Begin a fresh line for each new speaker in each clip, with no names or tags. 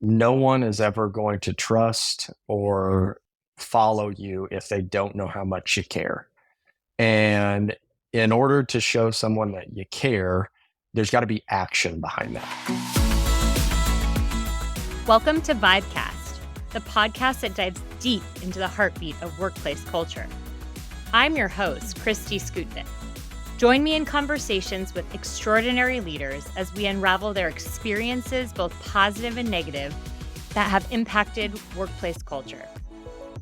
no one is ever going to trust or follow you if they don't know how much you care. And in order to show someone that you care, there's got to be action behind that.
Welcome to Vibecast, the podcast that dives deep into the heartbeat of workplace culture. I'm your host, Christy Skutvik. Join me in conversations with extraordinary leaders as we unravel their experiences, both positive and negative, that have impacted workplace culture.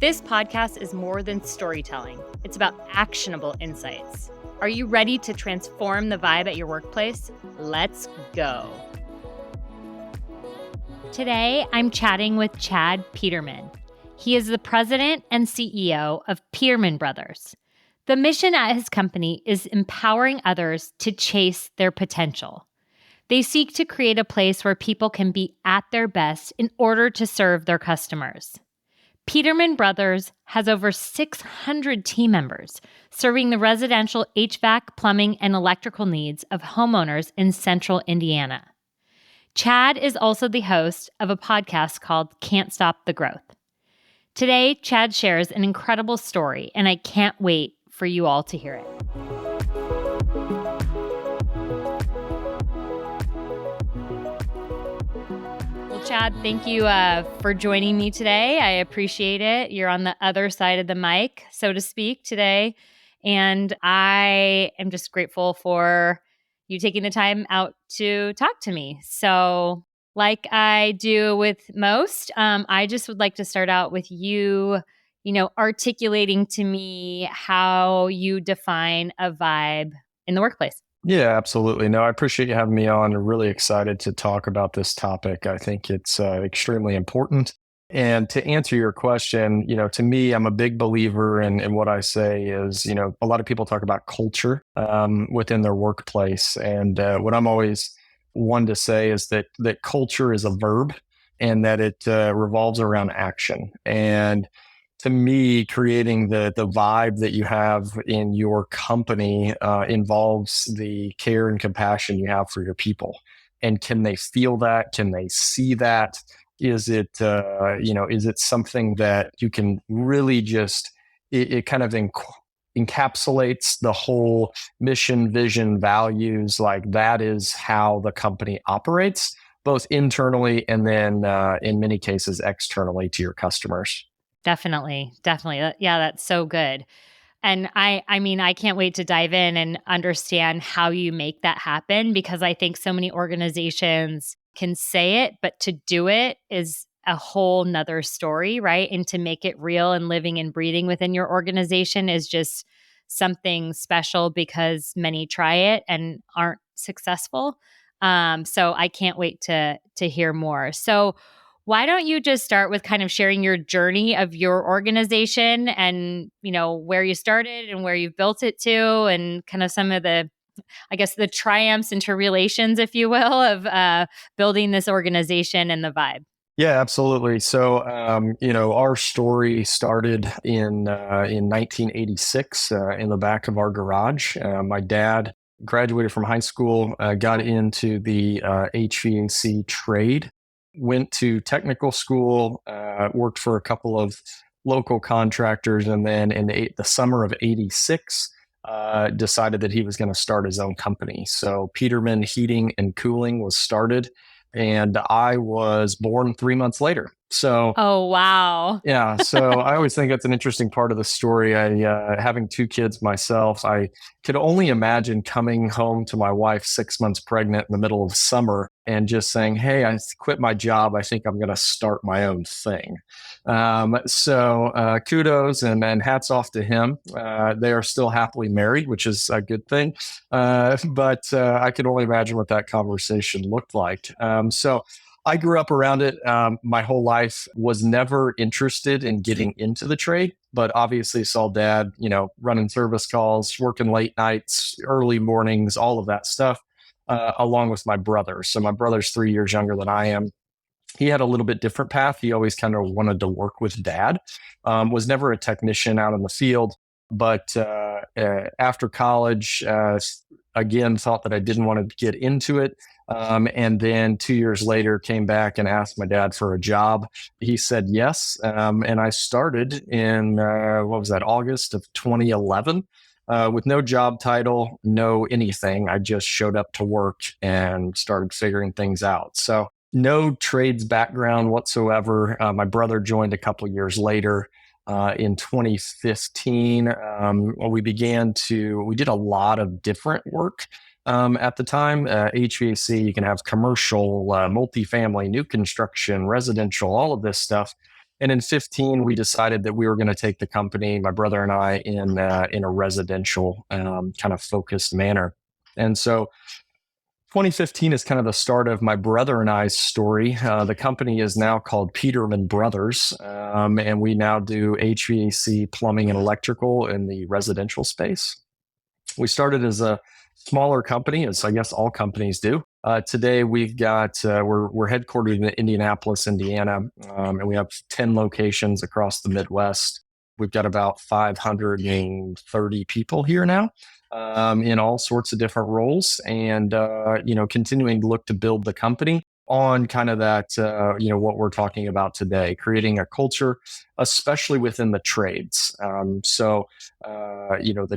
This podcast is more than storytelling. It's about actionable insights. Are you ready to transform the vibe at your workplace? Let's go. Today, I'm chatting with Chad Peterman. He is the president and CEO of Peterman Brothers. The mission at his company is empowering others to chase their potential. They seek to create a place where people can be at their best in order to serve their customers. Peterman Brothers has over 600 team members serving the residential HVAC, plumbing, and electrical needs of homeowners in central Indiana. Chad is also the host of a podcast called Can't Stop the Growth. Today, Chad shares an incredible story, and I can't wait for you all to hear it. Well, Chad, thank you for joining me today. I appreciate it. You're on the other side of the mic, so to speak, today. And I am just grateful for you taking the time out to talk to me. So like I do with most, I just would like to start out with you, articulating to me how you define a vibe in the workplace.
Yeah, absolutely. No, I appreciate you having me on. I'm really excited to talk about this topic. I think it's extremely important. And to answer your question, to me, I'm a big believer in what I say is, a lot of people talk about culture within their workplace. And what I'm always one to say is that culture is a verb and that it revolves around action. And to me, creating the vibe that you have in your company involves the care and compassion you have for your people. And can they feel that? Can they see that? Is it something that you can really just, it kind of encapsulates the whole mission, vision, values, like that is how the company operates, both internally and then in many cases externally to your customers.
Definitely. Yeah, that's so good. And I can't wait to dive in and understand how you make that happen, because I think so many organizations can say it, but to do it is a whole nother story, right? And to make it real and living and breathing within your organization is just something special, because many try it and aren't successful. So I can't wait to hear more. So why don't you just start with kind of sharing your journey of your organization and, where you started and where you've built it to, and kind of some of the, I guess, the triumphs and tribulations, if you will, of building this organization and the vibe.
Yeah, absolutely. So, our story started in 1986 in the back of our garage. My dad graduated from high school, got into the HVAC trade, went to technical school, worked for a couple of local contractors, and then in the summer of '86, decided that he was going to start his own company. So Peterman Heating and Cooling was started, and I was born 3 months later. So,
oh, wow.
Yeah. So I always think that's an interesting part of the story. Having two kids myself, I could only imagine coming home to my wife 6 months pregnant in the middle of summer and just saying, hey, I quit my job. I think I'm going to start my own thing. So kudos and hats off to him. They are still happily married, which is a good thing. But I could only imagine what that conversation looked like. So I grew up around it. My whole life, was never interested in getting into the trade, but obviously saw dad, running service calls, working late nights, early mornings, all of that stuff, along with my brother. So my brother's 3 years younger than I am. He had a little bit different path. He always kind of wanted to work with dad, was never a technician out in the field. But after college, again, thought that I didn't want to get into it. And then 2 years later, came back and asked my dad for a job. He said yes. And I started in, what was that, August of 2011. With no job title, no anything. I just showed up to work and started figuring things out. So no trades background whatsoever. My brother joined a couple years later. In 2015, we did a lot of different work at the time. HVAC, you can have commercial, multifamily, new construction, residential, all of this stuff. And in 15, we decided that we were going to take the company, my brother and I, in a residential kind of focused manner. And so 2015 is kind of the start of my brother and I's story. The company is now called Peterman Brothers, and we now do HVAC, plumbing, and electrical in the residential space. We started as a smaller company, as I guess all companies do. Today, we've got we're headquartered in Indianapolis, Indiana, and we have 10 locations across the Midwest. We've got about 530 people here now, in all sorts of different roles, and continuing to look to build the company on kind of that, what we're talking about today, creating a culture, especially within the trades. The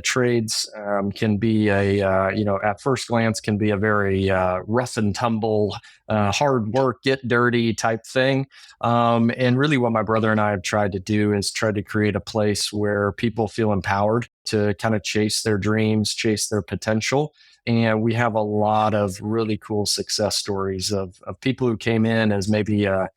trades can be at first glance, can be a very rough and tumble, hard work, get dirty type thing. And really what my brother and I have tried to do is try to create a place where people feel empowered to kind of chase their dreams, chase their potential. And we have a lot of really cool success stories of people who came in as maybe a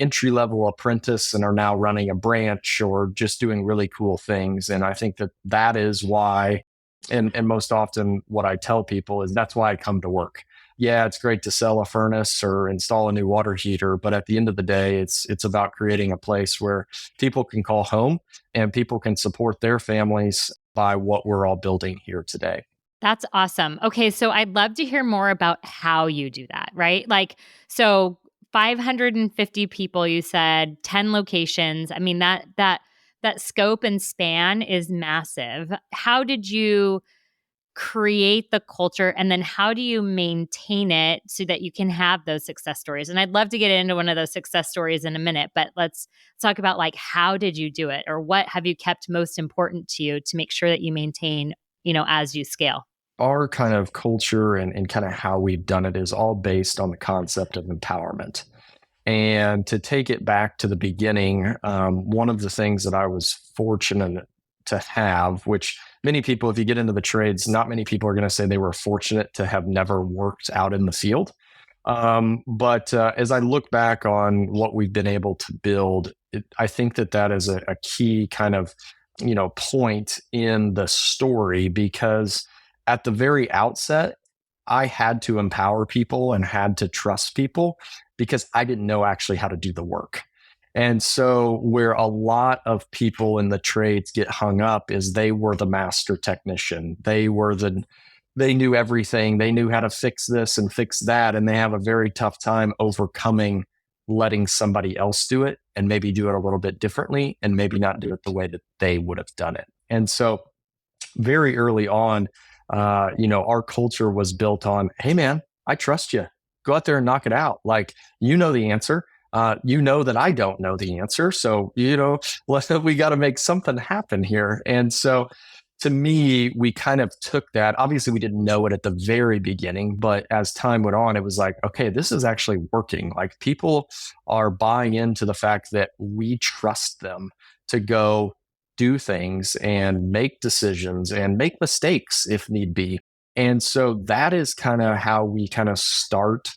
entry level apprentice and are now running a branch or just doing really cool things. And I think that is why, and most often what I tell people is that's why I come to work. Yeah, it's great to sell a furnace or install a new water heater, but at the end of the day, it's about creating a place where people can call home and people can support their families by what we're all building here today.
That's awesome. Okay, so I'd love to hear more about how you do that, right? Like, so 550 people, you said, 10 locations. I mean, that scope and span is massive. How did you create the culture, and then how do you maintain it so that you can have those success stories? And I'd love to get into one of those success stories in a minute, but let's talk about, like, how did you do it, or what have you kept most important to you to make sure that you maintain, as you scale?
Our kind of culture and kind of how we've done it is all based on the concept of empowerment. And to take it back to the beginning, one of the things that I was fortunate to have, which many people, if you get into the trades, not many people are going to say they were fortunate to have never worked out in the field. But as I look back on what we've been able to build, I think that is a key kind of point in the story, because at the very outset, I had to empower people and had to trust people because I didn't know actually how to do the work. And so where a lot of people in the trades get hung up is they were the master technician. They knew everything. They knew how to fix this and fix that. And they have a very tough time overcoming letting somebody else do it and maybe do it a little bit differently and maybe not do it the way that they would have done it. And so very early on, our culture was built on, hey man, I trust you. Go out there and knock it out. Like, the answer. You know that I don't know the answer. So, we got to make something happen here. And so to me, we kind of took that. Obviously, we didn't know it at the very beginning, but as time went on, it was like, okay, this is actually working. Like, people are buying into the fact that we trust them to go do things and make decisions and make mistakes if need be. And so that is kind of how we kind of start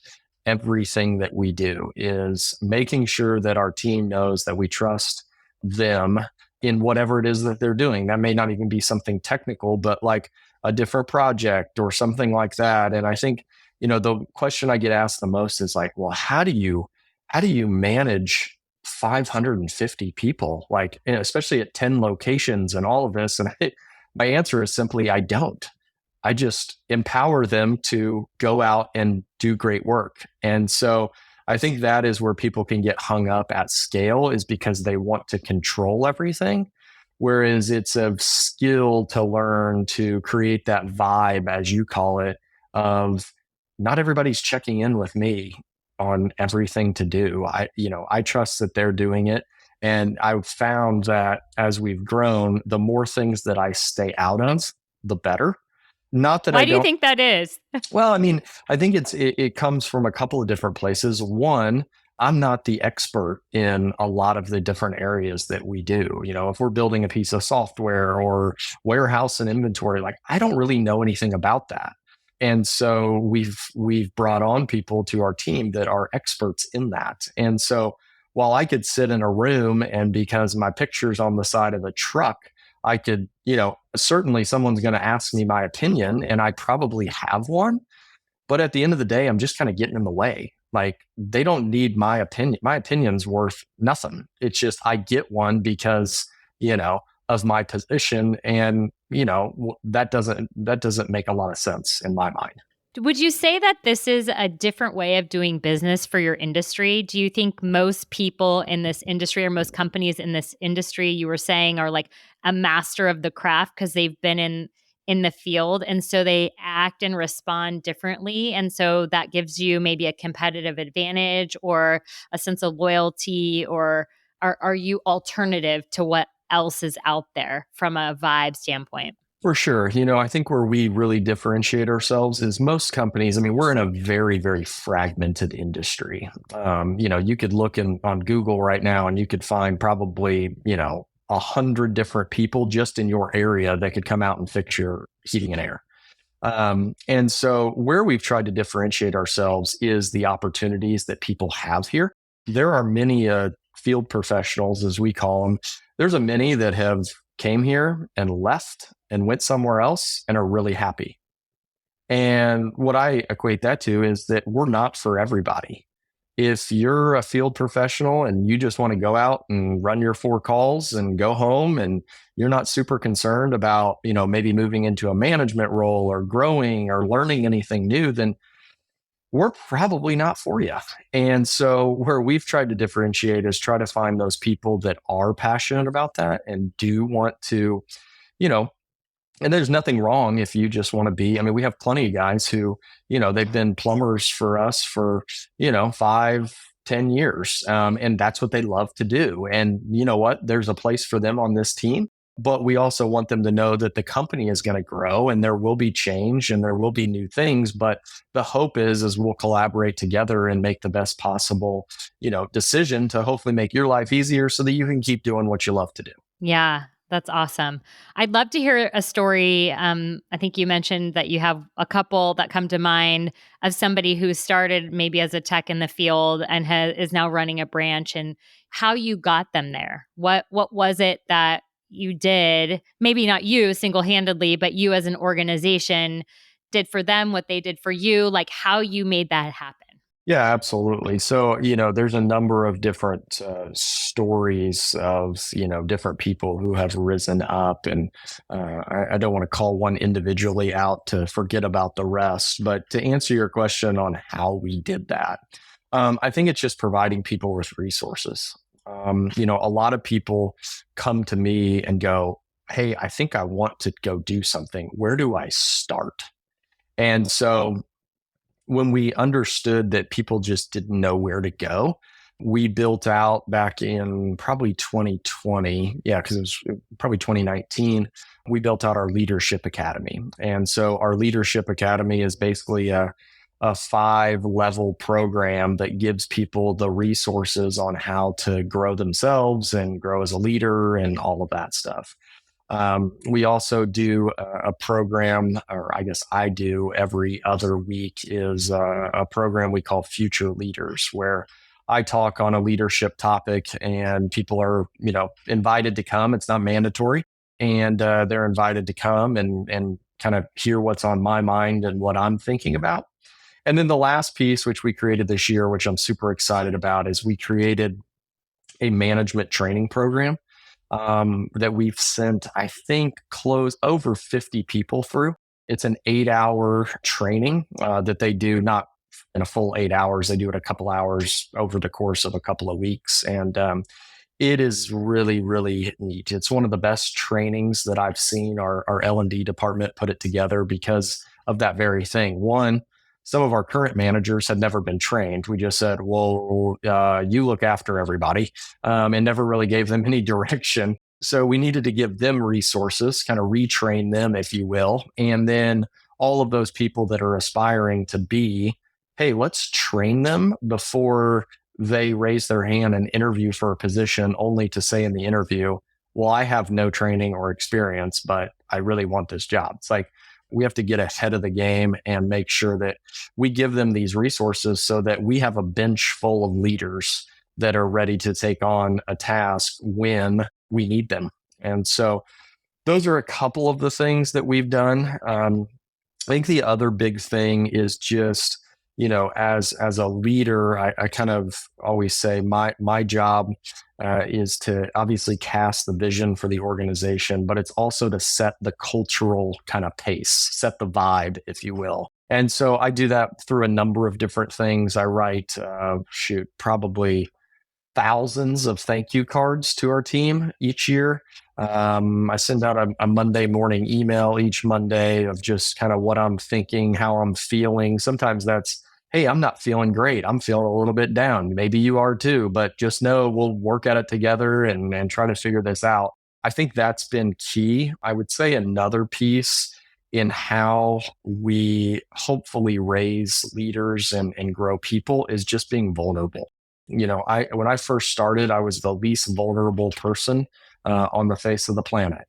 everything that we do, is making sure that our team knows that we trust them in whatever it is that they're doing. That may not even be something technical, but like a different project or something like that. And I think, the question I get asked the most is like, well, how do you manage 550 people, like, especially at 10 locations and all of this? And my answer is simply, I don't. I just empower them to go out and do great work. And so I think that is where people can get hung up at scale, is because they want to control everything. Whereas it's a skill to learn to create that vibe, as you call it, of not everybody's checking in with me on everything to do. I trust that they're doing it. And I've found that as we've grown, the more things that I stay out of, the better. Not that I
Why do you
don't
think that is?
well, I mean, I think it comes from a couple of different places. One, I'm not the expert in a lot of the different areas that we do. If we're building a piece of software or warehouse and inventory, like I don't really know anything about that. And so we've brought on people to our team that are experts in that. And so while I could sit in a room and because my picture's on the side of a truck, I could, certainly someone's going to ask me my opinion and I probably have one. But at the end of the day, I'm just kind of getting in the way. Like they don't need my opinion. My opinion's worth nothing. It's just I get one because, of my position. And, that doesn't make a lot of sense in my mind.
Would you say that this is a different way of doing business for your industry? Do you think most people in this industry or most companies in this industry you were saying are like a master of the craft because they've been in the field and so they act and respond differently and so that gives you maybe a competitive advantage or a sense of loyalty or are you alternative to what else is out there from a vibe standpoint?
For sure. I think where we really differentiate ourselves is most companies, I mean, we're in a very, very fragmented industry. You could look on Google right now and you could find probably, 100 different people just in your area that could come out and fix your heating and air. And so where we've tried to differentiate ourselves is the opportunities that people have here. There are many field professionals, as we call them. There's a many that have came here and left and went somewhere else and are really happy. And what I equate that to is that we're not for everybody. If you're a field professional and you just want to go out and run your 4 calls and go home and you're not super concerned about, maybe moving into a management role or growing or learning anything new, then we're probably not for you. And so where we've tried to differentiate is try to find those people that are passionate about that and do want to, you know, and there's nothing wrong if you just want to be. I mean, we have plenty of guys who, they've been plumbers for us for, 5, 10 years. And that's what they love to do. And you know what? There's a place for them on this team. But we also want them to know that the company is going to grow and there will be change and there will be new things. But the hope is we'll collaborate together and make the best possible, decision to hopefully make your life easier so that you can keep doing what you love to do.
Yeah, that's awesome. I'd love to hear a story. I think you mentioned that you have a couple that come to mind of somebody who started maybe as a tech in the field and is now running a branch, and how you got them there. What was it that you did? Maybe not you single-handedly, but you as an organization did for them what they did for you. Like how you made that happen.
Yeah, absolutely. So, there's a number of different stories of, different people who have risen up. And I don't want to call one individually out to forget about the rest. But to answer your question on how we did that, I think it's just providing people with resources. A lot of people come to me and go, "Hey, I think I want to go do something. Where do I start?" And so when we understood that people just didn't know where to go, we built out back in probably 2020. Yeah, because it was probably 2019. We built out our Leadership Academy. And so our Leadership Academy is basically a 5-level program that gives people the resources on how to grow themselves and grow as a leader and all of that stuff. We also do a program, or I guess I do every other week, is a program we call Future Leaders, where I talk on a leadership topic and people are, invited to come. It's not mandatory. And they're invited to come and kind of hear what's on my mind and what I'm thinking about. And then the last piece, which we created this year, which I'm super excited about, is we created a management training program that we've sent, I think, close over 50 people through. It's an 8-hour training that they do, not in a full 8 hours. They do it a couple hours over the course of a couple of weeks. And it is really, really neat. It's one of the best trainings that I've seen. Our L&D department put it together because of that very thing. One, some of our current managers had never been trained. We just said, well, you look after everybody, and never really gave them any direction. So we needed to give them resources, kind of retrain them, if you will. And then all of those people that are aspiring to be, hey, let's train them before they raise their hand and interview for a position, only to say in the interview, well, I have no training or experience, but I really want this job. It's like we have to get ahead of the game and make sure that we give them these resources so that we have a bench full of leaders that are ready to take on a task when we need them. And so those are a couple of the things that we've done. I think the other big thing is just, as a leader, I kind of always say my job is to obviously cast the vision for the organization, but it's also to set the cultural kind of pace, set the vibe, if you will. And so I do that through a number of different things. I write, probably thousands of thank you cards to our team each year. I send out a Monday morning email each Monday of just kind of what I'm thinking, how I'm feeling. Sometimes that's, hey, I'm not feeling great. I'm feeling a little bit down. Maybe you are too, but just know we'll work at it together and try to figure this out. I think that's been key. I would say another piece in how we hopefully raise leaders and grow people is just being vulnerable. When I first started, I was the least vulnerable person on the face of the planet,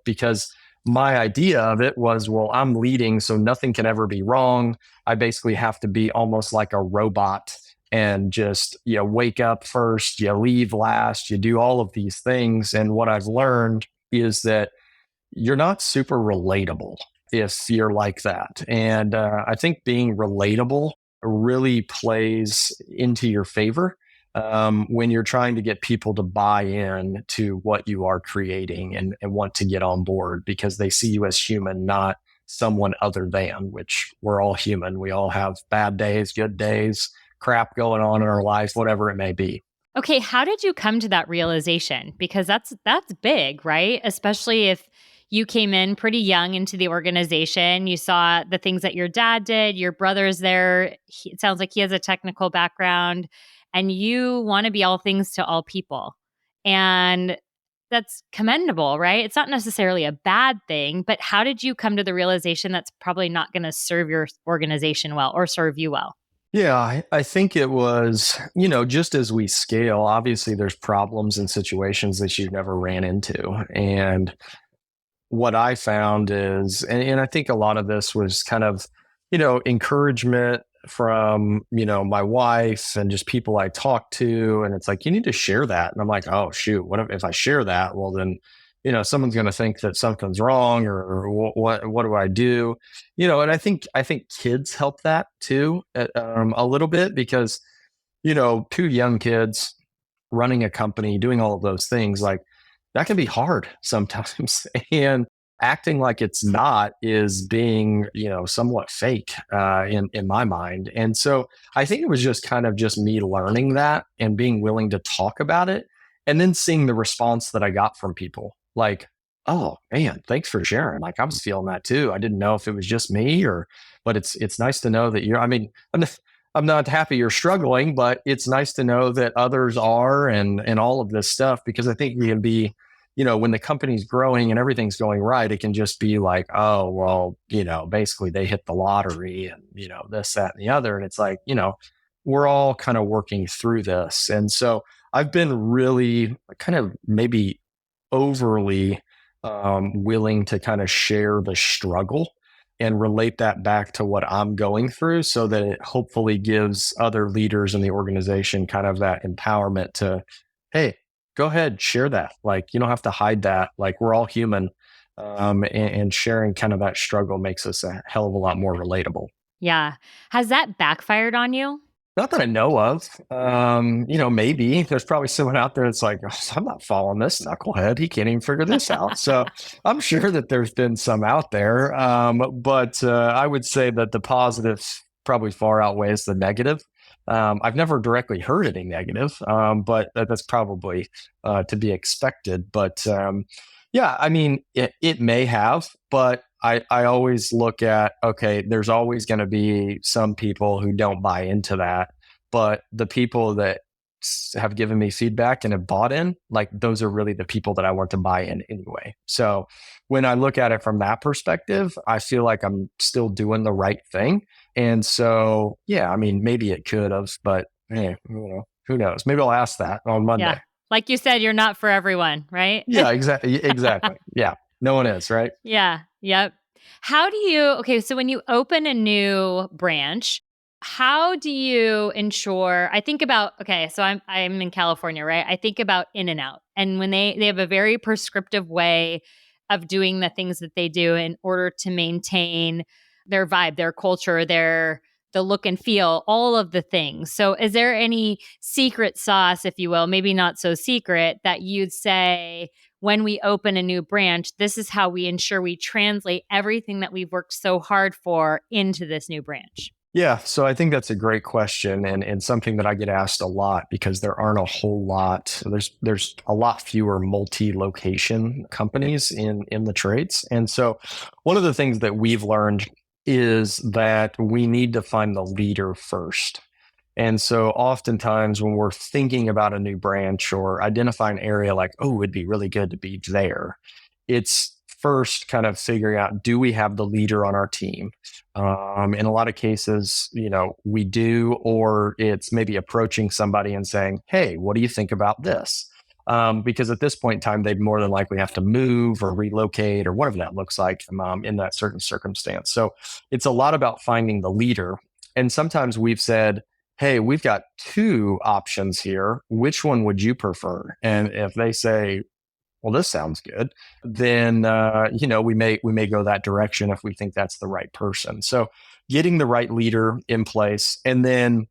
because my idea of it was, well, I'm leading, so nothing can ever be wrong. I basically have to be almost like a robot and just, wake up first, you leave last, you do all of these things. And what I've learned is that you're not super relatable if you're like that. And I think being relatable really plays into your favor when you're trying to get people to buy in to what you are creating and want to get on board because they see you as human, not someone other than, which we're all human. We all have bad days, good days, crap going on in our lives, whatever it may be.
Okay, how did you come to that realization? Because that's big, right? Especially if you came in pretty young into the organization, you saw the things that your dad did, your brother's there. It sounds like he has a technical background, and you want to be all things to all people. And that's commendable, right? It's not necessarily a bad thing, but how did you come to the realization that's probably not going to serve your organization well or serve you well?
Yeah, I think it was, just as we scale, obviously there's problems and situations that you've never ran into. And what I found is, and I think a lot of this was kind of, encouragement from, my wife and just people I talk to. And it's like, you need to share that. And I'm like, oh, shoot, what if I share that? Well, then, someone's going to think that something's wrong or what do I do? And I think kids help that too, a little bit because, two young kids running a company, doing all of those things, like that can be hard sometimes. And acting like it's not is being, somewhat fake in my mind. And so I think it was just kind of just me learning that and being willing to talk about it and then seeing the response that I got from people like, oh man, thanks for sharing. Like I was feeling that too. I didn't know if it was just me but it's nice to know that I mean, I'm not happy you're struggling, but it's nice to know that others are and all of this stuff, because I think we can be, when the company's growing and everything's going right, it can just be like, oh, well, basically they hit the lottery and, this, that, and the other. And it's like, we're all kind of working through this. And so I've been really kind of maybe overly willing to kind of share the struggle and relate that back to what I'm going through so that it hopefully gives other leaders in the organization kind of that empowerment to, hey, go ahead, share that. Like, you don't have to hide that. Like, we're all human. And sharing kind of that struggle makes us a hell of a lot more relatable.
Yeah. Has that backfired on you?
Not that I know of. Maybe there's probably someone out there that's like, "Oh, I'm not following this knucklehead. He can't even figure this out." So I'm sure that there's been some out there. But I would say that the positive probably far outweighs the negative. I've never directly heard any negative, but that's probably to be expected. But yeah, I mean, it may have, but I always look at, okay, there's always going to be some people who don't buy into that, but the people that have given me feedback and have bought in, like those are really the people that I want to buy in anyway. So when I look at it from that perspective, I feel like I'm still doing the right thing. And so, yeah, I mean, maybe it could have, but hey, who knows? Maybe I'll ask that on
Yeah.
Monday.
Like you said, you're not for everyone, right?
Yeah, exactly. Exactly. Yeah. No one is, right?
Yeah. Yep. How do you, okay, so when you open a new branch, how do you ensure, I think about, okay, so I'm in California, right? I think about In and Out. And when they have a very prescriptive way of doing the things that they do in order to maintain their vibe, their culture, their the look and feel, all of the things. So is there any secret sauce, if you will, maybe not so secret, that you'd say when we open a new branch, this is how we ensure we translate everything that we've worked so hard for into this new branch?
Yeah, so I think that's a great question and something that I get asked a lot because there aren't a whole lot. There's a lot fewer multi-location companies in the trades. And so one of the things that we've learned is that we need to find the leader first. And so oftentimes when we're thinking about a new branch or identify an area like, oh, it'd be really good to be there, it's first kind of figuring out, do we have the leader on our team? In a lot of cases, we do, or it's maybe approaching somebody and saying, hey, what do you think about this? Because at this point in time, they'd more than likely have to move or relocate or whatever that looks like in that certain circumstance. So it's a lot about finding the leader. And sometimes we've said, hey, we've got two options here. Which one would you prefer? And if they say, well, this sounds good, then we may go that direction if we think that's the right person. So getting the right leader in place, and then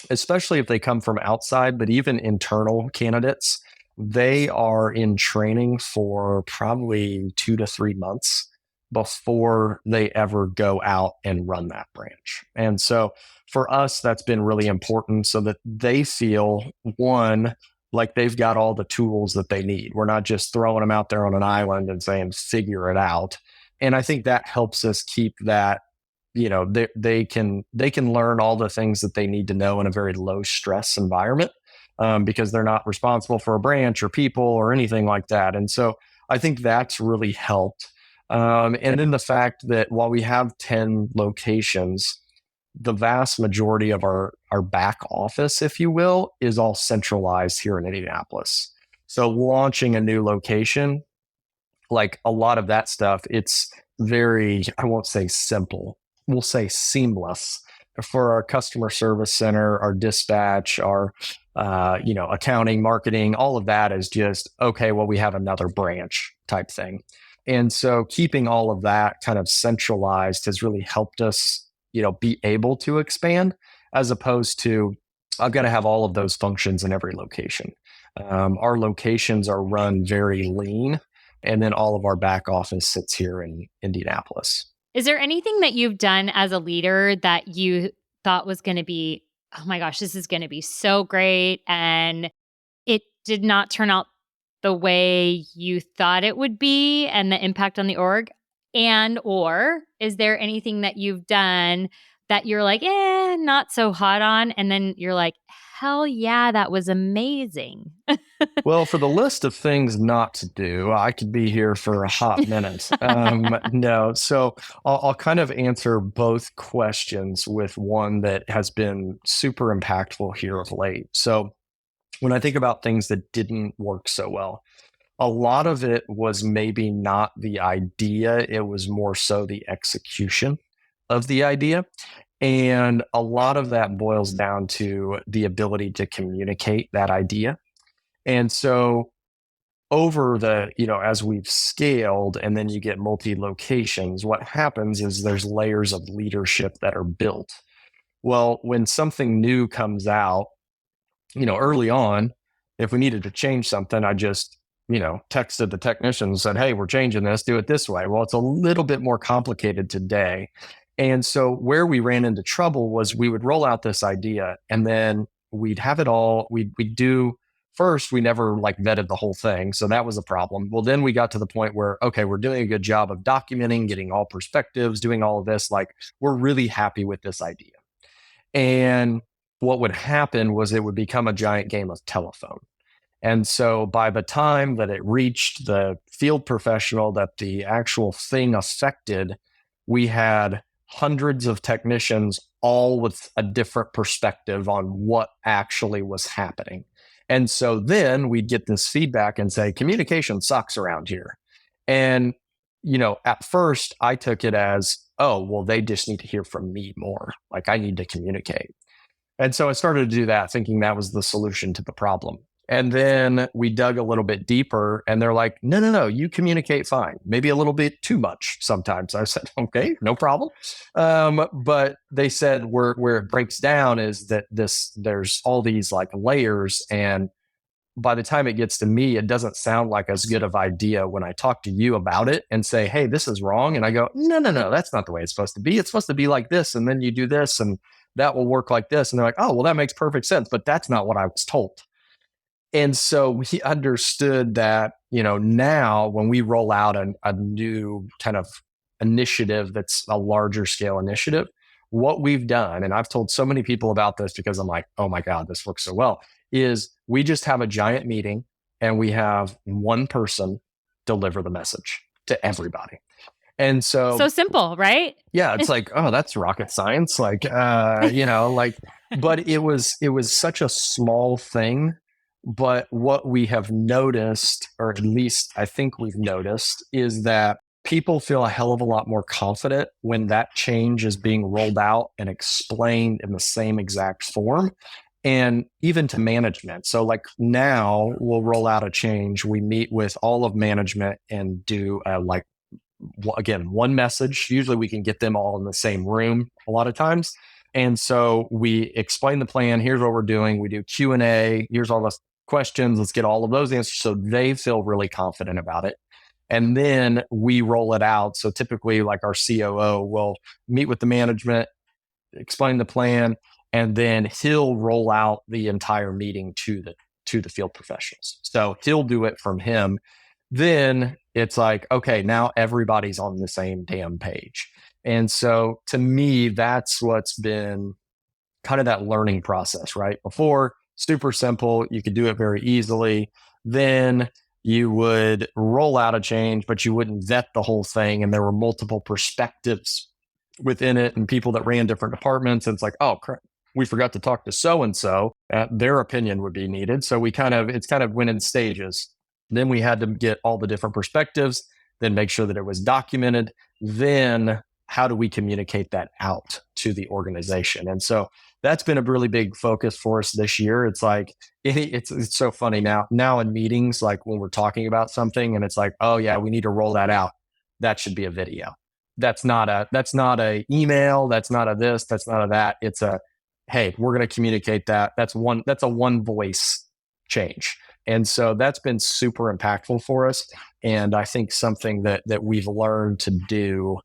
especially if they come from outside, but even internal candidates, they are in training for probably 2 to 3 months before they ever go out and run that branch. And so for us, that's been really important so that they feel, one, like they've got all the tools that they need. We're not just throwing them out there on an island and saying, figure it out. And I think that helps us keep that, they can learn all the things that they need to know in a very low stress environment, because they're not responsible for a branch or people or anything like that. And so I think that's really helped. And then the fact that while we have 10 locations, the vast majority of our back office, if you will, is all centralized here in Indianapolis. So launching a new location, like a lot of that stuff, it's very, I won't say simple, we'll say seamless for our customer service center, our dispatch, our accounting, marketing. All of that is just, okay, well, we have another branch type thing. And so keeping all of that kind of centralized has really helped us, be able to expand, as opposed to, I've got to have all of those functions in every location. Our locations are run very lean, and then all of our back office sits here in Indianapolis.
Is there anything that you've done as a leader that you thought was going to be, oh my gosh, this is going to be so great, and it did not turn out the way you thought it would be, and the impact on the org? And or is there anything that you've done that you're like, not so hot on, and then you're like, hell yeah, that was amazing?
Well, for the list of things not to do, I could be here for a hot minute. No, so I'll kind of answer both questions with one that has been super impactful here of late. So when I think about things that didn't work so well, a lot of it was maybe not the idea, it was more so the execution of the idea. And a lot of that boils down to the ability to communicate that idea. And so over as we've scaled and then you get multi locations, what happens is there's layers of leadership that are built. Well, when something new comes out, early on, if we needed to change something, I just, texted the technician and said, hey, we're changing this, do it this way. Well, it's a little bit more complicated today. And so where we ran into trouble was we would roll out this idea and then we'd have it all, we'd do first, we never like vetted the whole thing. So that was a problem. Well, then we got to the point where, okay, we're doing a good job of documenting, getting all perspectives, doing all of this. Like, we're really happy with this idea. And what would happen was it would become a giant game of telephone. And so by the time that it reached the field professional that the actual thing affected, we had hundreds of technicians, all with a different perspective on what actually was happening. And so then we'd get this feedback and say, communication sucks around here. And, at first I took it as, oh, well, they just need to hear from me more. Like, I need to communicate. And so I started to do that, thinking that was the solution to the problem. And then we dug a little bit deeper, and they're like, no, no, no, you communicate fine. Maybe a little bit too much sometimes. I said, okay, no problem. But they said where it breaks down is that there's all these like layers. And by the time it gets to me, it doesn't sound like as good of idea when I talk to you about it and say, hey, this is wrong. And I go, no, no, no, that's not the way it's supposed to be. It's supposed to be like this. And then you do this and that will work like this. And they're like, oh, well, that makes perfect sense. But that's not what I was told. And so we understood that, now when we roll out a new kind of initiative that's a larger scale initiative, what we've done, and I've told so many people about this because I'm like, oh my God, this works so well, is we just have a giant meeting and we have one person deliver the message to everybody. And
so simple, right?
Yeah, it's like, oh, that's rocket science. Like, but it was such a small thing. But what we have noticed, or at least I think we've noticed, is that people feel a hell of a lot more confident when that change is being rolled out and explained in the same exact form, and even to management. So like now we'll roll out a change. We meet with all of management and do again, one message. Usually we can get them all in the same room a lot of times. And so we explain the plan. Here's what we're doing. We do Q&A. Here's all the questions. Let's get all of those answers. So they feel really confident about it. And then we roll it out. So typically like our COO will meet with the management, explain the plan, and then he'll roll out the entire meeting to the field professionals. So he'll do it from him. Then it's like, okay, now everybody's on the same damn page. And so to me, that's what's been kind of that learning process, right? Before, super simple. You could do it very easily. Then you would roll out a change, but you wouldn't vet the whole thing. And there were multiple perspectives within it and people that ran different departments. And it's like, oh, crap, we forgot to talk to so-and-so. Their opinion would be needed. So it's kind of went in stages. Then we had to get all the different perspectives, then make sure that it was documented. Then how do we communicate that out to the organization? And so that's been a really big focus for us this year. It's like, it's so funny now in meetings, like when we're talking about something and it's like, oh yeah, we need to roll that out. That should be a video. That's not a email. That's not a this, that's not a that. It's a, hey, we're going to communicate that. That's a one voice change. And so that's been super impactful for us. And I think something that we've learned to do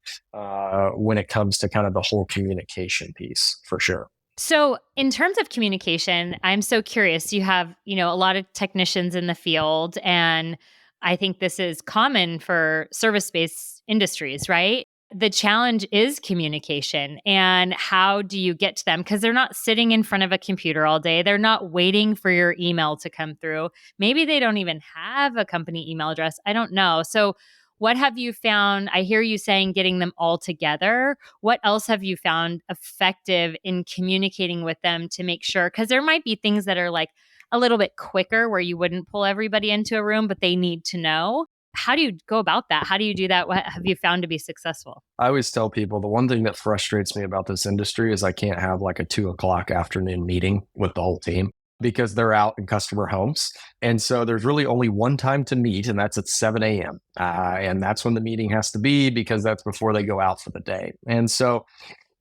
when it comes to kind of the whole communication piece, for sure.
So in terms of communication, I'm so curious. You have, a lot of technicians in the field, and I think this is common for service-based industries, right? The challenge is communication, and how do you get to them? Because they're not sitting in front of a computer all day. They're not waiting for your email to come through. Maybe they don't even have a company email address. I don't know. So what have you found? I hear you saying getting them all together. What else have you found effective in communicating with them to make sure? Because there might be things that are like a little bit quicker where you wouldn't pull everybody into a room, but they need to know. How do you go about that? How do you do that? What have you found to be successful?
I always tell people the one thing that frustrates me about this industry is I can't have like a 2:00 afternoon meeting with the whole team because they're out in customer homes. And so there's really only one time to meet, and that's at 7 a.m. And that's when the meeting has to be because that's before they go out for the day. And so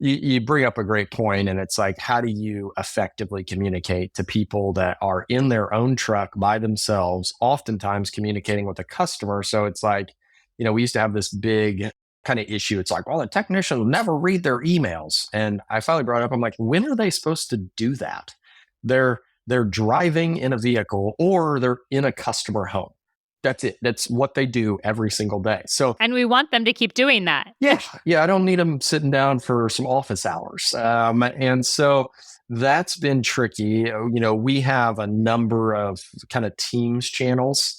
you bring up a great point, and it's like, how do you effectively communicate to people that are in their own truck by themselves, oftentimes communicating with a customer? So it's like, we used to have this big kind of issue. It's like, well, the technicians never read their emails. And I finally brought it up. I'm like, when are they supposed to do that? They're they're driving in a vehicle or they're in a customer home. That's it. That's what they do every single day. So
And we want them to keep doing that.
yeah, I don't need them sitting down for some office hours. And so that's been tricky. We have a number of kind of Teams channels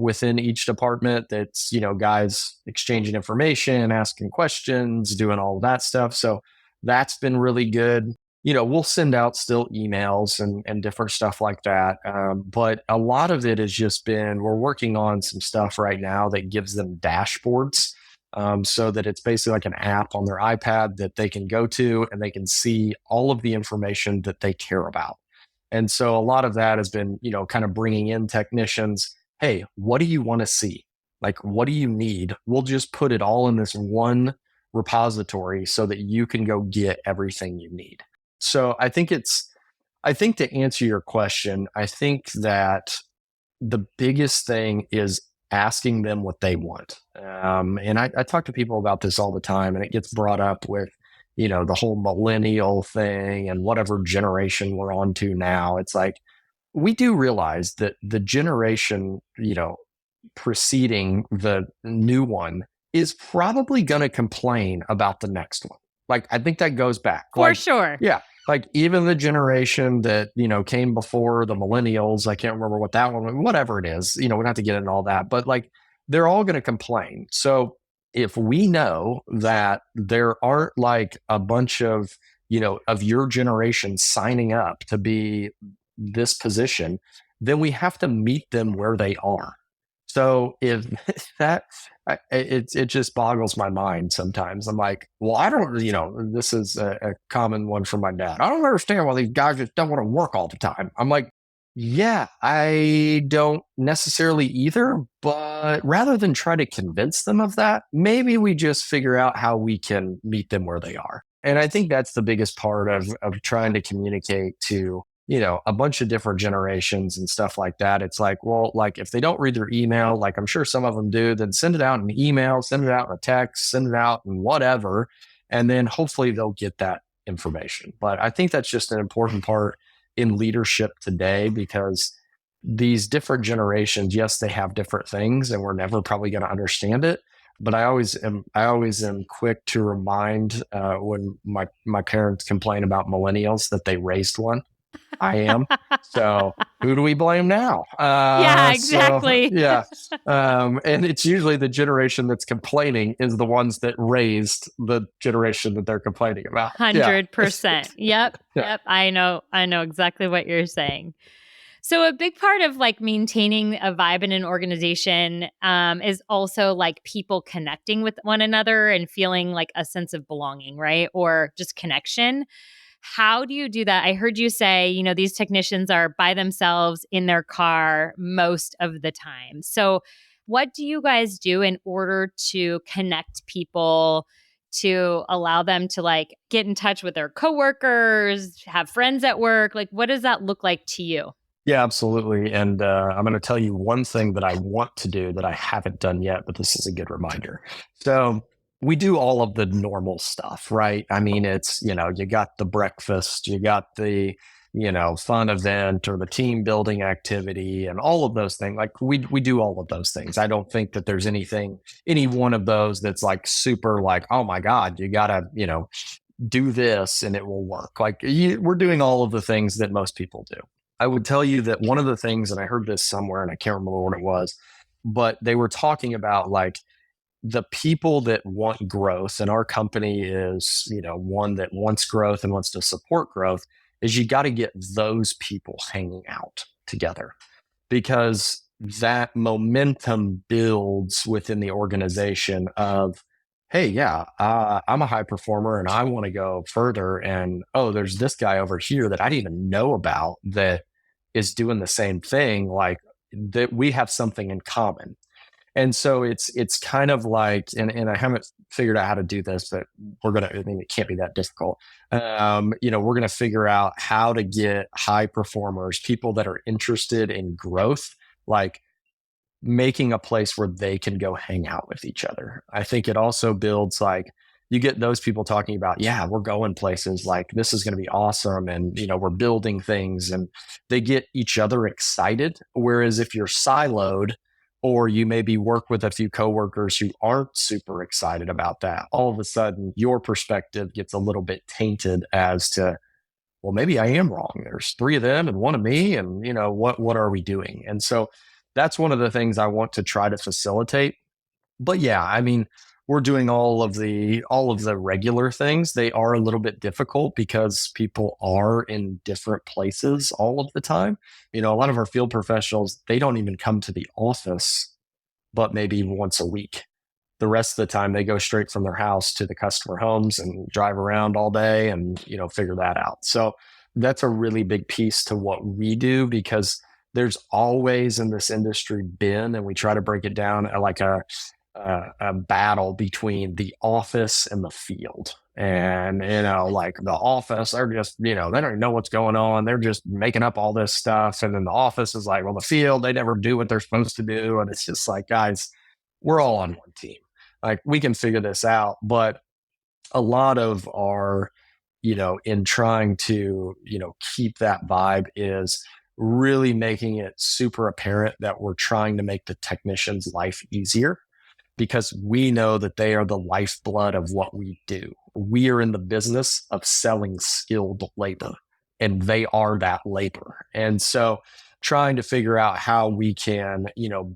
within each department. That's, guys exchanging information, asking questions, doing all of that stuff. So that's been really good. We'll send out still emails and different stuff like that. But a lot of it has just been, we're working on some stuff right now that gives them dashboards, so that it's basically like an app on their iPad that they can go to and they can see all of the information that they care about. And so a lot of that has been, kind of bringing in technicians. Hey, what do you want to see? Like, what do you need? We'll just put it all in this one repository so that you can go get everything you need. So I think to answer your question, I think that the biggest thing is asking them what they want. And I talk to people about this all the time, and it gets brought up with, the whole millennial thing and whatever generation we're on to now. It's like, we do realize that the generation, preceding the new one is probably going to complain about the next one. Like, I think that goes back.
For sure.
Yeah. Like even the generation that, came before the millennials, I can't remember what that one, whatever it is, we don't have to get into all that, but like they're all going to complain. So if we know that there aren't like a bunch of, of your generation signing up to be this position, then we have to meet them where they are. So if that, it just boggles my mind sometimes. I'm like, well, I don't, this is a common one from my dad. I don't understand why these guys just don't want to work all the time. I'm like, yeah, I don't necessarily either, but rather than try to convince them of that, maybe we just figure out how we can meet them where they are. And I think that's the biggest part of trying to communicate to, a bunch of different generations and stuff like that. It's like, well, like if they don't read their email, like I'm sure some of them do, then send it out in an email, send it out in a text, send it out in whatever. And then hopefully they'll get that information. But I think that's just an important part in leadership today, because these different generations, yes, they have different things and we're never probably going to understand it. But I always am quick to remind when my parents complain about millennials that they raised one. I am. So who do we blame now?
Yeah, exactly.
So, yeah. And it's usually the generation that's complaining is the ones that raised the generation that they're complaining about.
100%. Yep.
Yeah.
Yep. I know exactly what you're saying. So a big part of like maintaining a vibe in an organization is also like people connecting with one another and feeling like a sense of belonging, right? Or just connection. How do you do that? I heard you say, these technicians are by themselves in their car most of the time. So what do you guys do in order to connect people, to allow them to like get in touch with their coworkers, have friends at work? Like, what does that look like to you?
Yeah, absolutely. And I'm going to tell you one thing that I want to do that I haven't done yet, but this is a good reminder. So we do all of the normal stuff, right? I mean, it's, you got the breakfast, you got the, fun event or the team building activity and all of those things. Like we do all of those things. I don't think that there's any one of those that's like super like, oh my God, you got to, do this and it will work. Like we're doing all of the things that most people do. I would tell you that one of the things, and I heard this somewhere and I can't remember what it was, but they were talking about like the people that want growth, and our company is, one that wants growth and wants to support growth, is you got to get those people hanging out together, because that momentum builds within the organization of, hey, yeah, I'm a high performer and I want to go further. And, oh, there's this guy over here that I didn't even know about that is doing the same thing. Like that we have something in common. And so it's kind of like, and I haven't figured out how to do this, but it can't be that difficult. We're going to figure out how to get high performers, people that are interested in growth, like making a place where they can go hang out with each other. I think it also builds like, you get those people talking about, yeah, we're going places, like this is going to be awesome. And, we're building things, and they get each other excited. Whereas if you're siloed, or you maybe work with a few coworkers who aren't super excited about that, all of a sudden your perspective gets a little bit tainted as to, well, maybe I am wrong. There's three of them and one of me, and what are we doing? And so that's one of the things I want to try to facilitate. But yeah, I mean, we're doing all of the regular things. They are a little bit difficult because people are in different places all of the time. A lot of our field professionals, they don't even come to the office but maybe once a week. The rest of the time they go straight from their house to the customer homes and drive around all day and figure that out. So that's a really big piece to what we do, because there's always in this industry been, and we try to break it down like a battle between the office and the field. And like the office, they're just they don't even know what's going on, they're just making up all this stuff. And then the office is like, well, the field, they never do what they're supposed to do. And it's just like, guys, we're all on one team. Like, we can figure this out. But a lot of our, in trying to, keep that vibe, is really making it super apparent that we're trying to make the technician's life easier, because we know that they are the lifeblood of what we do. We are in the business of selling skilled labor, and they are that labor. And so trying to figure out how we can,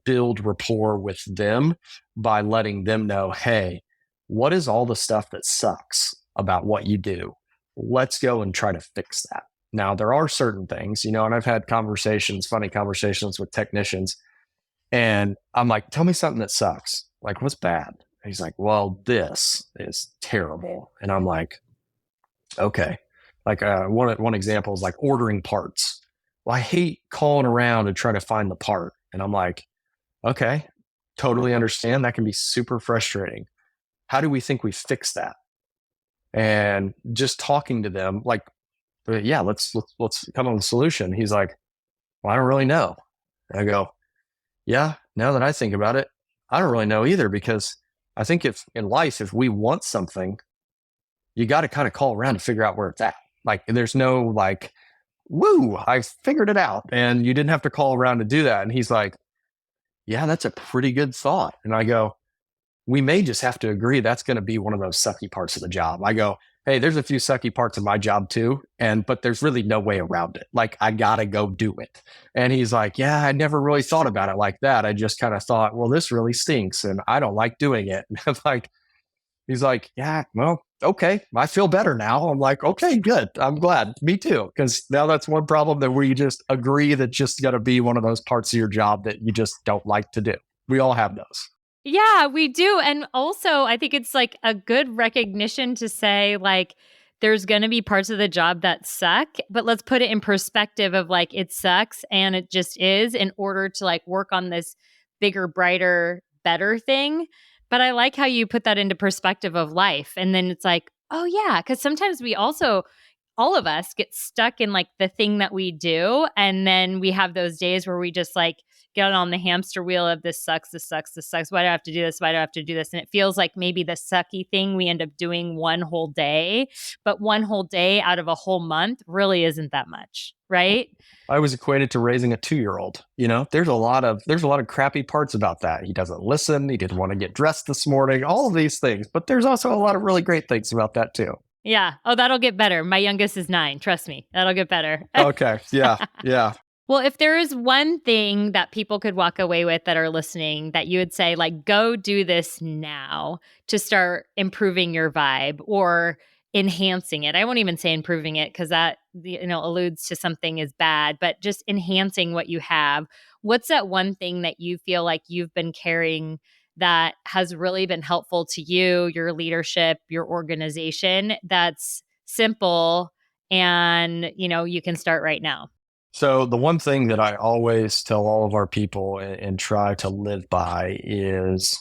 build rapport with them by letting them know, hey, what is all the stuff that sucks about what you do? Let's go and try to fix that. Now, there are certain things, and I've had funny conversations with technicians, and I'm like, tell me something that sucks. Like, what's bad? And he's like, well, this is terrible. And I'm like, okay. Like, one example is like ordering parts. Well, I hate calling around and trying to find the part. And I'm like, okay, totally understand. That can be super frustrating. How do we think we fix that? And just talking to them, like, yeah, let's come up with a solution. He's like, well, I don't really know. And I go, yeah, now that I think about it, I don't really know either, because I think if in life, if we want something, you got to kind of call around to figure out where it's at. Like, there's no like, woo, I figured it out. And you didn't have to call around to do that. And he's like, yeah, that's a pretty good thought. And I go, we may just have to agree that's going to be one of those sucky parts of the job. I go, hey, there's a few sucky parts of my job too. But there's really no way around it. Like, I got to go do it. And he's like, yeah, I never really thought about it like that. I just kind of thought, well, this really stinks and I don't like doing it. And like, he's like, yeah, well, okay, I feel better now. I'm like, okay, good. I'm glad. Me too. Because now that's one problem that we just agree that just got to be one of those parts of your job that you just don't like to do. We all have those.
Yeah, we do. And also, I think it's like a good recognition to say, like, there's going to be parts of the job that suck, but let's put it in perspective of like, it sucks and it just is, in order to like work on this bigger, brighter, better thing. But I like how you put that into perspective of life. And then it's like, oh, yeah. Cause sometimes we also, all of us get stuck in like the thing that we do. And then we have those days where we just like get on the hamster wheel of this sucks, this sucks, this sucks. Why do I have to do this? Why do I have to do this? And it feels like maybe the sucky thing we end up doing one whole day, but one whole day out of a whole month really isn't that much, right?
I was equated to raising a 2-year-old. There's a lot of crappy parts about that. He doesn't listen. He didn't want to get dressed this morning. All of these things, but there's also a lot of really great things about that too.
Yeah. Oh, that'll get better. My youngest is 9. Trust me, that'll get better.
Okay. Yeah. Yeah.
Well, if there is one thing that people could walk away with that are listening, that you would say, like, go do this now to start improving your vibe or enhancing it. I won't even say improving it, because that, alludes to something is bad, but just enhancing what you have. What's that one thing that you feel like you've been carrying that has really been helpful to you, your leadership, your organization, that's simple and, you can start right now?
So the one thing that I always tell all of our people and try to live by is,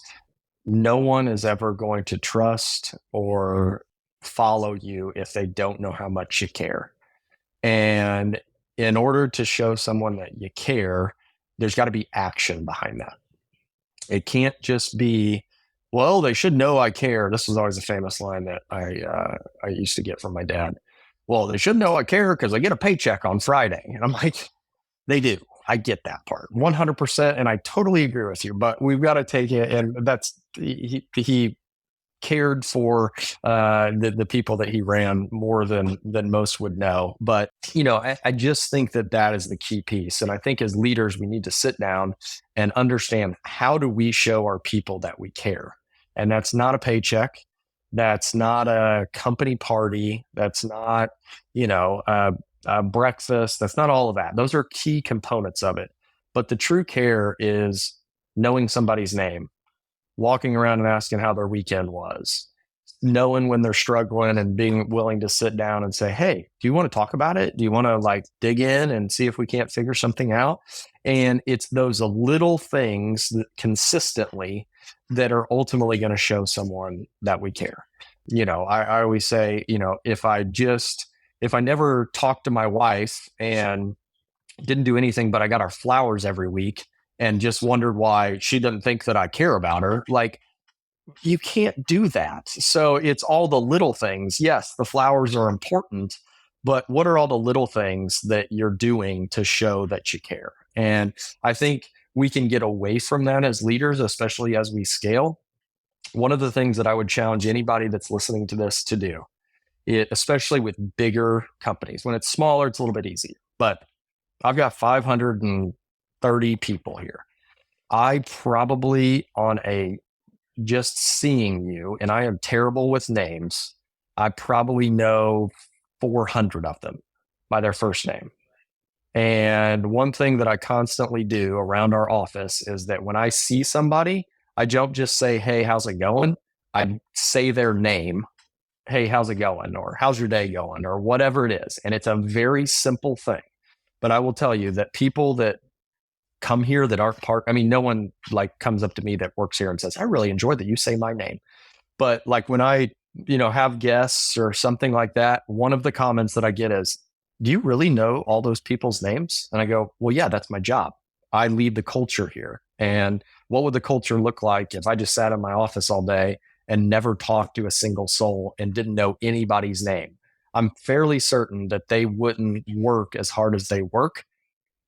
no one is ever going to trust or follow you if they don't know how much you care. And in order to show someone that you care, there's got to be action behind that. It can't just be, Well, they should know I care. This was always a famous line that I used to get from my dad. Well, they should know I care because I get a paycheck on Friday. And I'm like, they do. I get that part 100%. And I totally agree with you, but we've got to take it. And that's, he cared for the people that he ran more than most would know. But I just think that is the key piece. And I think as leaders, we need to sit down and understand, how do we show our people that we care? And that's not a paycheck. That's not a company party. That's not a breakfast. That's not all of that. Those are key components of it. But the true care is knowing somebody's name, walking around and asking how their weekend was, knowing when they're struggling and being willing to sit down and say, hey, do you want to talk about it? Do you want to dig in and see if we can't figure something out? And it's those little things that consistently that are ultimately going to show someone that we care. I always say, if I never talked to my wife and didn't do anything, but I got her flowers every week and just wondered why she doesn't think that I care about her, you can't do that. So it's all the little things. Yes, the flowers are important, but what are all the little things that you're doing to show that you care? And I think we can get away from that as leaders, especially as we scale. One of the things that I would challenge anybody that's listening to this to do, especially with bigger companies. When it's smaller, it's a little bit easier. But I've got 530 people here. I probably, on a just seeing you, and I am terrible with names, I probably know 400 of them by their first name. And one thing that I constantly do around our office is that when I see somebody, I don't just say, hey, how's it going? I say their name. Hey, how's it going? Or how's your day going? Or whatever it is. And it's a very simple thing. But I will tell you that people that come here that aren't no one comes up to me that works here and says, I really enjoy that you say my name. But when I, have guests or something like that, one of the comments that I get is, do you really know all those people's names? And I go, well, yeah, that's my job. I lead the culture here. And what would the culture look like if I just sat in my office all day and never talked to a single soul and didn't know anybody's name? I'm fairly certain that they wouldn't work as hard as they work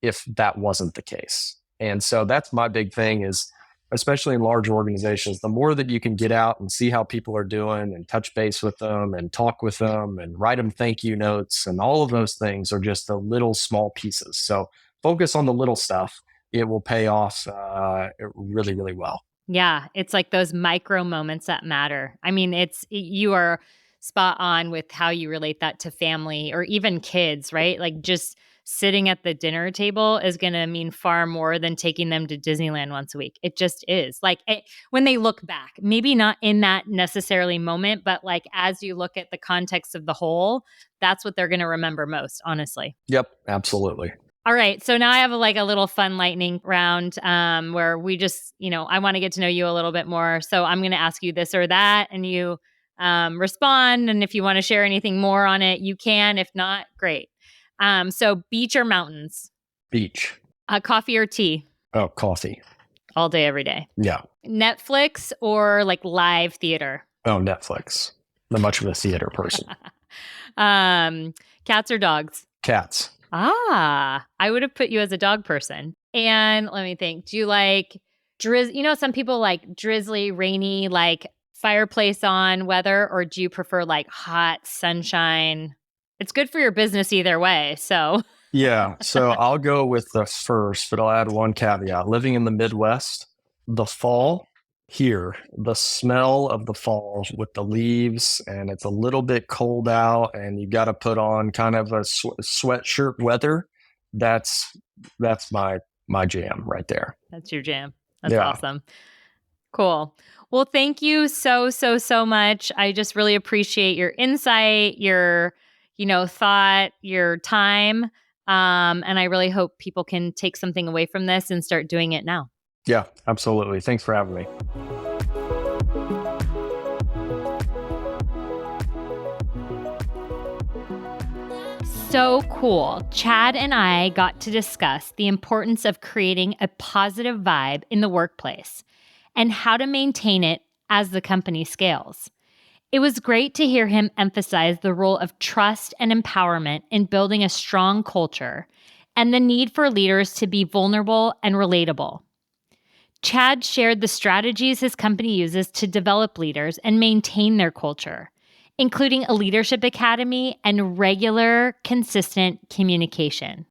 if that wasn't the case. And so that's my big thing is, especially in large organizations, the more that you can get out and see how people are doing and touch base with them and talk with them and write them thank you notes, and all of those things are just the little small pieces. So focus on the little stuff. It will pay off really, really well.
Yeah, it's like those micro moments that matter. I mean, you are spot on with how you relate that to family or even kids, right? Just sitting at the dinner table is going to mean far more than taking them to Disneyland once a week. It just is. When they look back, maybe not in that necessarily moment, but as you look at the context of the whole, that's what they're going to remember most, honestly.
Yep, absolutely.
All right. So now I have a little fun lightning round where we just, I want to get to know you a little bit more. So I'm going to ask you this or that, and you respond. And if you want to share anything more on it, you can. If not, great. So beach or mountains?
Beach.
Coffee or tea?
Oh, coffee.
All day, every day.
Yeah.
Netflix or live theater?
Oh, Netflix. I'm much of a theater person.
Cats or dogs?
Cats.
I would have put you as a dog person. And let me think. Do you like some people like drizzly, rainy, fireplace on weather, or do you prefer hot sunshine? It's good for your business either way. So
yeah. So I'll go with the first, but I'll add one caveat. Living in the Midwest, the fall here, the smell of the fall with the leaves, and it's a little bit cold out, and you got to put on kind of a sweatshirt weather. That's my jam right there.
That's your jam. That's awesome. Cool. Well, thank you so much. I just really appreciate your insight, your thought, your time. And I really hope people can take something away from this and start doing it now.
Yeah, absolutely. Thanks for having me.
So cool. Chad and I got to discuss the importance of creating a positive vibe in the workplace and how to maintain it as the company scales. It was great to hear him emphasize the role of trust and empowerment in building a strong culture and the need for leaders to be vulnerable and relatable. Chad shared the strategies his company uses to develop leaders and maintain their culture, including a leadership academy and regular, consistent communication.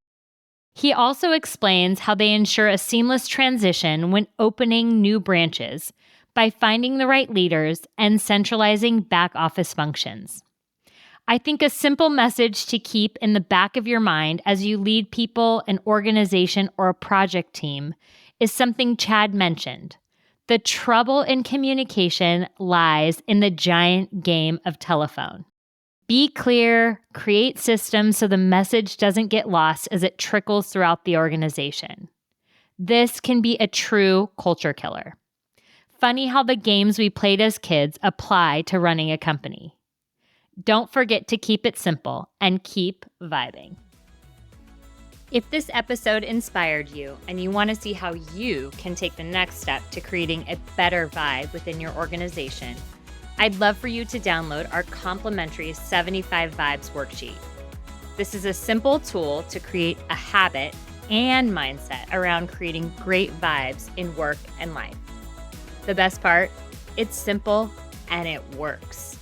He also explains how they ensure a seamless transition when opening new branches by finding the right leaders and centralizing back office functions. I think a simple message to keep in the back of your mind as you lead people, an organization, or a project team is something Chad mentioned. The trouble in communication lies in the giant game of telephone. Be clear, create systems so the message doesn't get lost as it trickles throughout the organization. This can be a true culture killer. Funny how the games we played as kids apply to running a company. Don't forget to keep it simple and keep vibing. If this episode inspired you and you want to see how you can take the next step to creating a better vibe within your organization, I'd love for you to download our complimentary 75 Vibes worksheet. This is a simple tool to create a habit and mindset around creating great vibes in work and life. The best part, it's simple and it works.